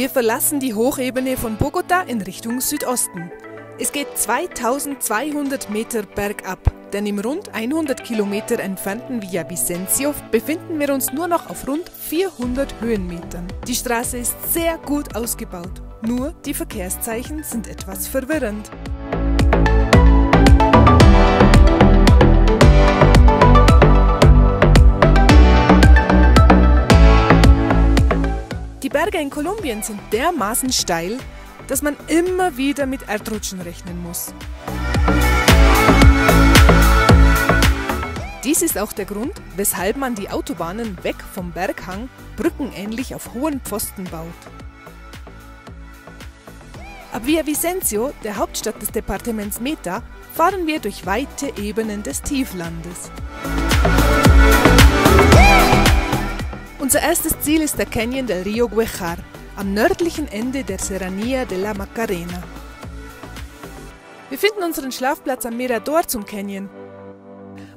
Wir verlassen die Hochebene von Bogotá in Richtung Südosten. Es geht 2200 Meter bergab, denn im rund 100 Kilometer entfernten Villavicencio befinden wir uns nur noch auf rund 400 Höhenmetern. Die Straße ist sehr gut ausgebaut, nur die Verkehrszeichen sind etwas verwirrend. Die Berge in Kolumbien sind dermaßen steil, dass man immer wieder mit Erdrutschen rechnen muss. Dies ist auch der Grund, weshalb man die Autobahnen weg vom Berghang brückenähnlich auf hohen Pfosten baut. Ab Villavicencio, der Hauptstadt des Departements Meta, fahren wir durch weite Ebenen des Tieflandes. Unser erstes Ziel ist der Canyon del Río Güejar, am nördlichen Ende der Serranía de la Macarena. Wir finden unseren Schlafplatz am Mirador zum Canyon,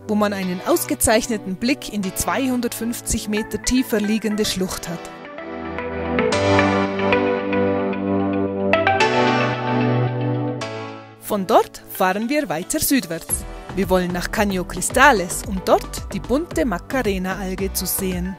wo man einen ausgezeichneten Blick in die 250 Meter tiefer liegende Schlucht hat. Von dort fahren wir weiter südwärts. Wir wollen nach Caño Cristales, um dort die bunte Macarena-Alge zu sehen.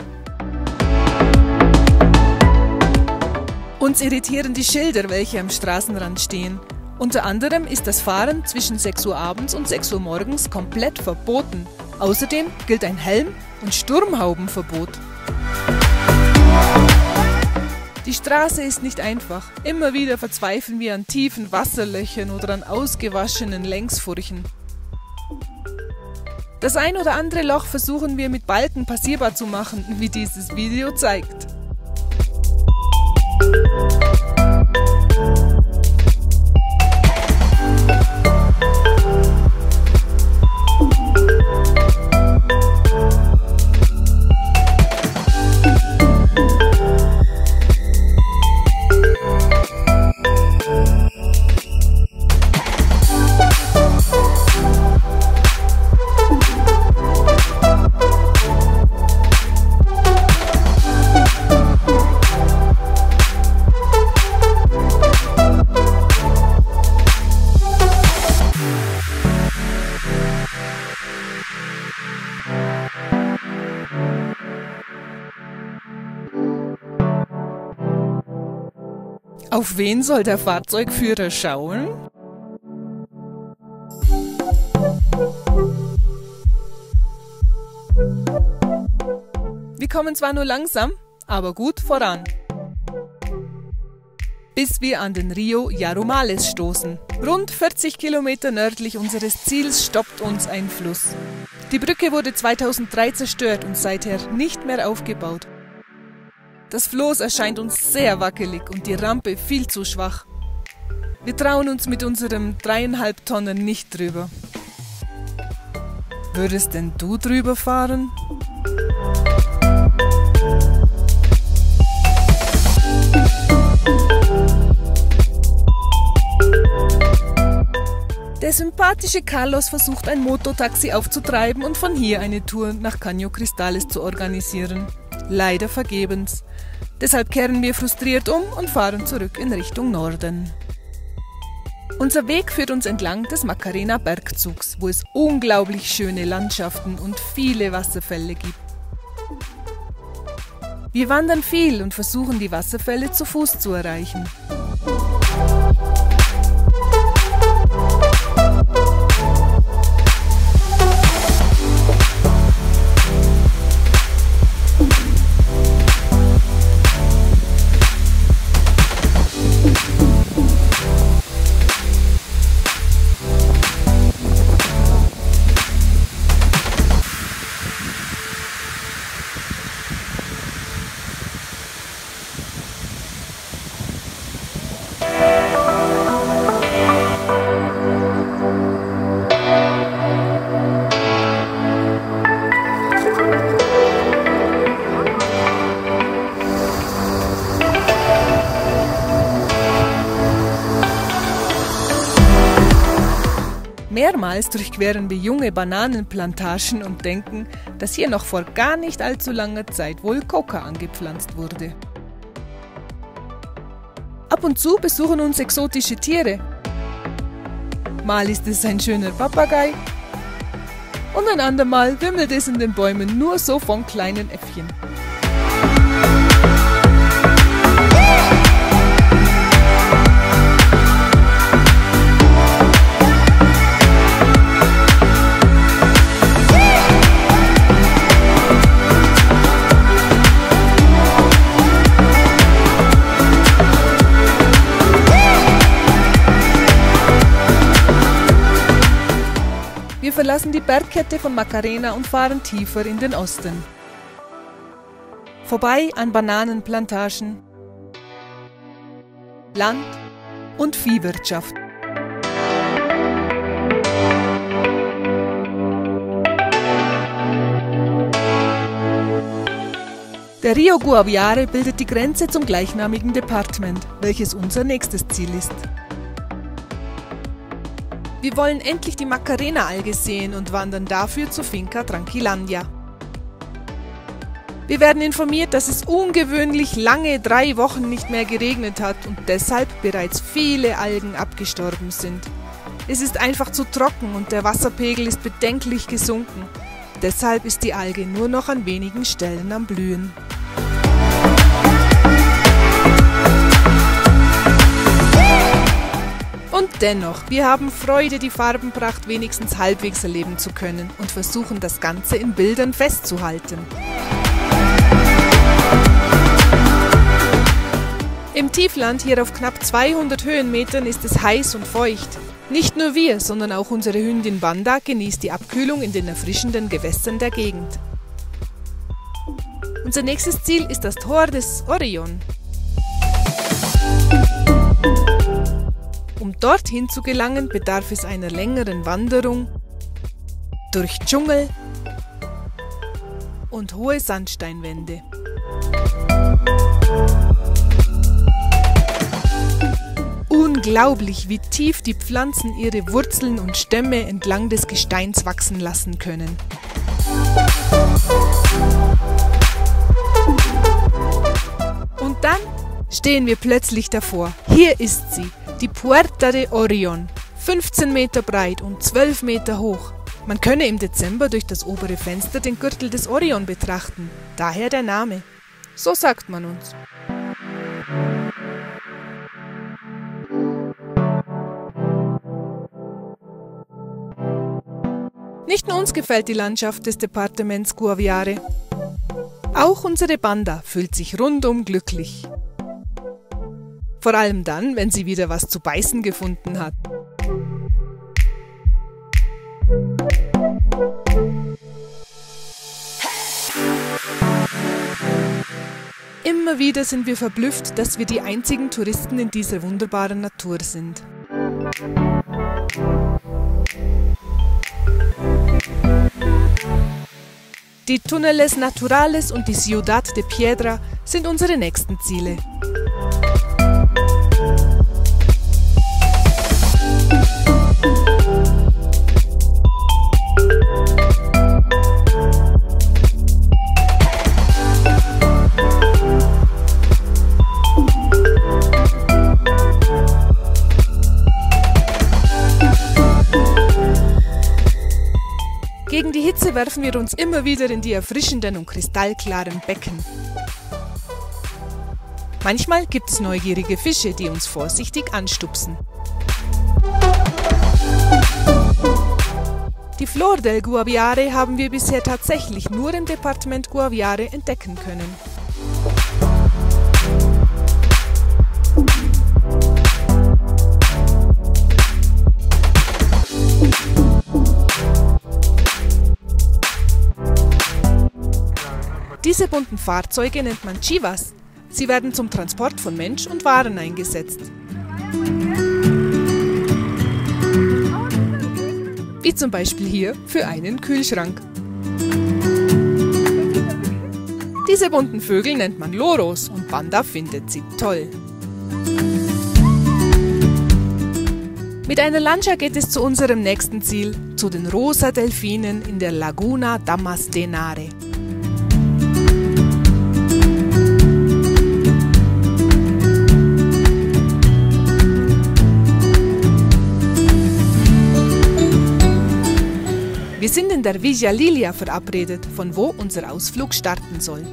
Uns irritieren die Schilder, welche am Straßenrand stehen. Unter anderem ist das Fahren zwischen 6 Uhr abends und 6 Uhr morgens komplett verboten. Außerdem gilt ein Helm- und Sturmhaubenverbot. Die Straße ist nicht einfach. Immer wieder verzweifeln wir an tiefen Wasserlöchern oder an ausgewaschenen Längsfurchen. Das ein oder andere Loch versuchen wir mit Balken passierbar zu machen, wie dieses Video zeigt. Auf wen soll der Fahrzeugführer schauen? Wir kommen zwar nur langsam, aber gut voran. Bis wir an den Rio Yarumales stoßen. Rund 40 Kilometer nördlich unseres Ziels stoppt uns ein Fluss. Die Brücke wurde 2003 zerstört und seither nicht mehr aufgebaut. Das Floß erscheint uns sehr wackelig und die Rampe viel zu schwach. Wir trauen uns mit unserem 3,5 Tonnen nicht drüber. Würdest denn du drüber fahren? Der sympathische Carlos versucht, ein Mototaxi aufzutreiben und von hier eine Tour nach Caño Cristales zu organisieren. Leider vergebens. Deshalb kehren wir frustriert um und fahren zurück in Richtung Norden. Unser Weg führt uns entlang des Macarena-Bergzugs, wo es unglaublich schöne Landschaften und viele Wasserfälle gibt. Wir wandern viel und versuchen, die Wasserfälle zu Fuß zu erreichen. Mehrmals durchqueren wir junge Bananenplantagen und denken, dass hier noch vor gar nicht allzu langer Zeit wohl Coca angepflanzt wurde. Ab und zu besuchen uns exotische Tiere. Mal ist es ein schöner Papagei und ein andermal wimmelt es in den Bäumen nur so von kleinen Äffchen. Wir verlassen die Bergkette von Macarena und fahren tiefer in den Osten. Vorbei an Bananenplantagen, Land- und Viehwirtschaft. Der Rio Guaviare bildet die Grenze zum gleichnamigen Departement, welches unser nächstes Ziel ist. Wir wollen endlich die Macarena-Alge sehen und wandern dafür zur Finca Tranquilandia. Wir werden informiert, dass es ungewöhnlich lange 3 Wochen nicht mehr geregnet hat und deshalb bereits viele Algen abgestorben sind. Es ist einfach zu trocken und der Wasserpegel ist bedenklich gesunken. Deshalb ist die Alge nur noch an wenigen Stellen am Blühen. Und dennoch, wir haben Freude, die Farbenpracht wenigstens halbwegs erleben zu können und versuchen das Ganze in Bildern festzuhalten. Im Tiefland, hier auf knapp 200 Höhenmetern, ist es heiß und feucht. Nicht nur wir, sondern auch unsere Hündin Banda genießt die Abkühlung in den erfrischenden Gewässern der Gegend. Unser nächstes Ziel ist das Tor des Orion. Um dorthin zu gelangen, bedarf es einer längeren Wanderung durch Dschungel und hohe Sandsteinwände. Unglaublich, wie tief die Pflanzen ihre Wurzeln und Stämme entlang des Gesteins wachsen lassen können. Und dann stehen wir plötzlich davor. Hier ist sie. Die Puerta de Orion, 15 Meter breit und 12 Meter hoch. Man könne im Dezember durch das obere Fenster den Gürtel des Orion betrachten, daher der Name. So sagt man uns. Nicht nur uns gefällt die Landschaft des Departements Guaviare. Auch unsere Banda fühlt sich rundum glücklich. Vor allem dann, wenn sie wieder was zu beißen gefunden hat. Immer wieder sind wir verblüfft, dass wir die einzigen Touristen in dieser wunderbaren Natur sind. Die Túneles Naturales und die Ciudad de Piedra sind unsere nächsten Ziele. Gegen die Hitze werfen wir uns immer wieder in die erfrischenden und kristallklaren Becken. Manchmal gibt es neugierige Fische, die uns vorsichtig anstupsen. Die Flor del Guaviare haben wir bisher tatsächlich nur im Departement Guaviare entdecken können. Diese bunten Fahrzeuge nennt man Chivas. Sie werden zum Transport von Mensch und Waren eingesetzt. Wie zum Beispiel hier für einen Kühlschrank. Diese bunten Vögel nennt man Loros und Banda findet sie toll. Mit einer Lancha geht es zu unserem nächsten Ziel, zu den rosa Delfinen in der Laguna Damas de Nare. der Villa Lilia verabredet, von wo unser Ausflug starten soll.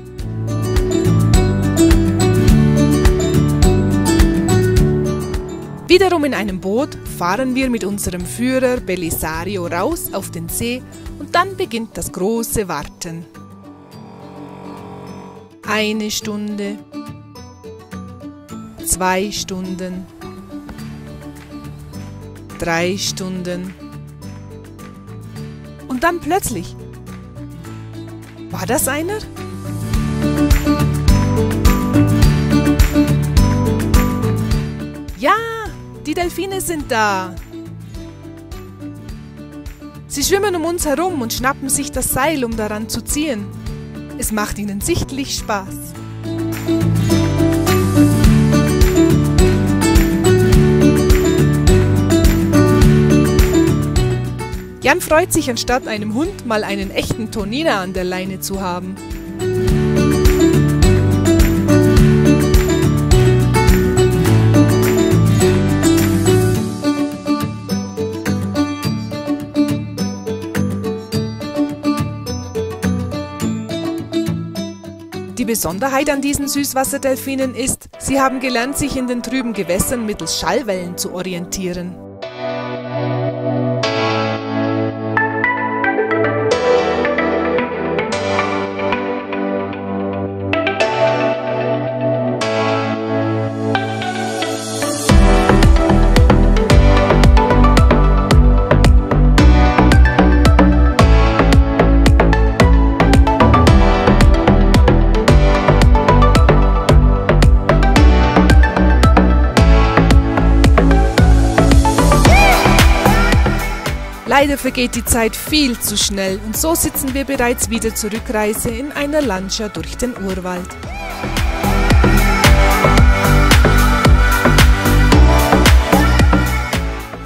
Wiederum in einem Boot fahren wir mit unserem Führer Belisario raus auf den See und dann beginnt das große Warten. 1 Stunde, 2 Stunden, 3 Stunden und dann plötzlich. War das einer? Ja, die Delfine sind da. Sie schwimmen um uns herum und schnappen sich das Seil, um daran zu ziehen. Es macht ihnen sichtlich Spaß. Jan freut sich, anstatt einem Hund mal einen echten Toniner an der Leine zu haben. Die Besonderheit an diesen Süßwasserdelfinen ist, sie haben gelernt, sich in den trüben Gewässern mittels Schallwellen zu orientieren. Leider vergeht die Zeit viel zu schnell und so sitzen wir bereits wieder zur Rückreise in einer Lancia durch den Urwald.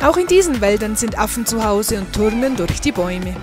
Auch in diesen Wäldern sind Affen zu Hause und turnen durch die Bäume.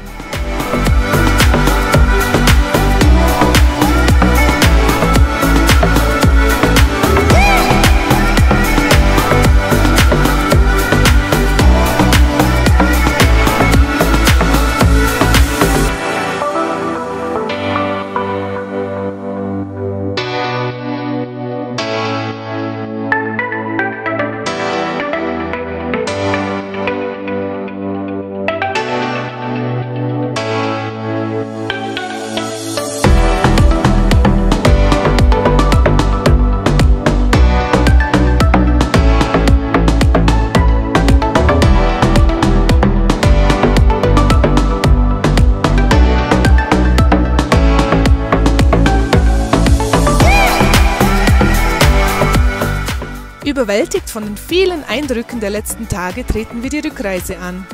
Überwältigt von den vielen Eindrücken der letzten Tage treten wir die Rückreise an.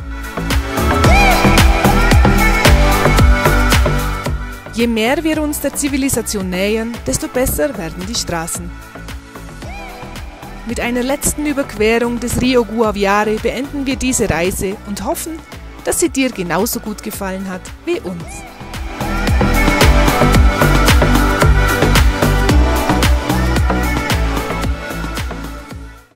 Je mehr wir uns der Zivilisation nähern, desto besser werden die Straßen. Mit einer letzten Überquerung des Rio Guaviare beenden wir diese Reise und hoffen, dass sie dir genauso gut gefallen hat wie uns.